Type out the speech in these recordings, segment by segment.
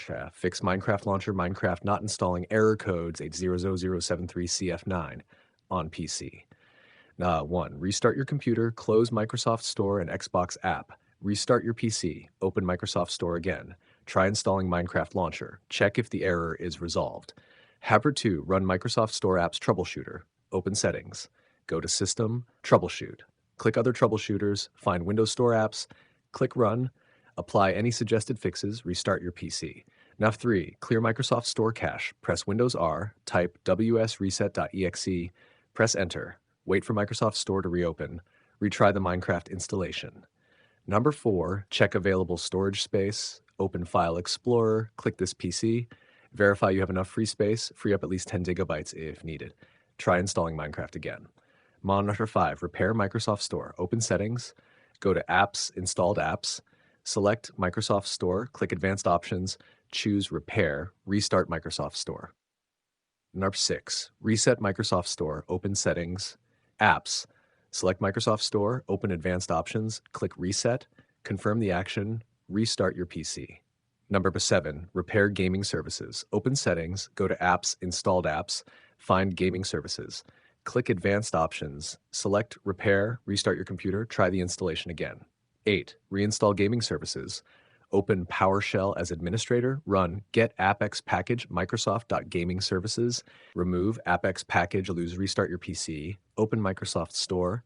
Minecraft. Fix Minecraft Launcher, Minecraft not installing error codes 0x80073CF9 on PC. 1. Restart your computer, close Microsoft Store and Xbox app. Restart your PC, open Microsoft Store again. Try installing Minecraft Launcher. Check if the error is resolved. Habit 2. Run Microsoft Store Apps Troubleshooter. Open Settings. Go to System, Troubleshoot. Click Other Troubleshooters, find Windows Store Apps, click Run, apply any suggested fixes, restart your PC. Now 3. Clear Microsoft Store cache. Press Windows R, type wsreset.exe, press Enter. Wait for Microsoft Store to reopen. Retry the Minecraft installation. Number 4. Check available storage space. Open File Explorer, click this PC. Verify you have enough free space. Free up at least 10 gigabytes if needed. Try installing Minecraft again. Monitor 5. Repair Microsoft Store. Open Settings. Go to Apps, Installed Apps. Select Microsoft Store. Click Advanced Options. Choose Repair. Restart Microsoft Store. Number 6. Reset Microsoft Store. Open Settings. Apps. Select Microsoft Store. Open Advanced Options. Click Reset. Confirm the action. Restart your PC. Number 7. Repair Gaming Services. Open Settings. Go to Apps, Installed Apps. Find Gaming Services. Click Advanced Options. Select Repair. Restart your computer. Try the installation again. 8. Reinstall Gaming Services. Open PowerShell as administrator. Run get appx package Microsoft.gaming services. Remove appx package. Lose restart your PC. Open Microsoft Store.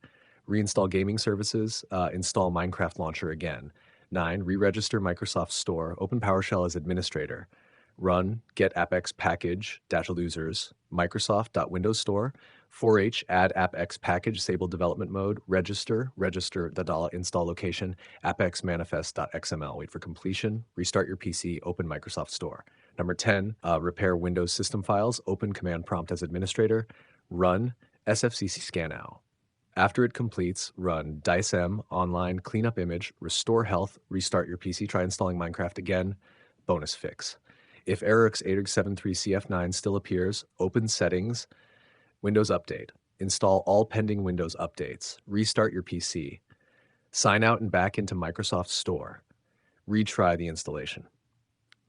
Reinstall gaming services. Install Minecraft Launcher again. 9. Re-register Microsoft Store. Open PowerShell as administrator. Run get appx package -losers Microsoft.Windows Store. 4H add appx package disable development mode. Register the install location appx manifest.xml. Wait for completion. Restart your PC. Open Microsoft Store. Number 10. Repair Windows system files. Open command prompt as administrator. Run sfcc scanow. After it completes, run dicem online cleanup image, restore health, restart your PC, try installing Minecraft again. Bonus fix. If error x80073CF9 still appears, open Settings, Windows Update. Install all pending Windows updates. Restart your PC. Sign out and back into Microsoft Store. Retry the installation.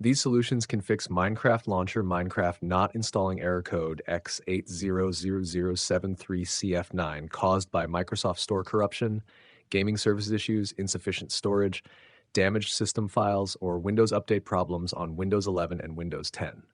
These solutions can fix Minecraft Launcher, Minecraft not installing error code X80073CF9 caused by Microsoft Store corruption, gaming services issues, insufficient storage, damaged system files, or Windows Update problems on Windows 11 and Windows 10.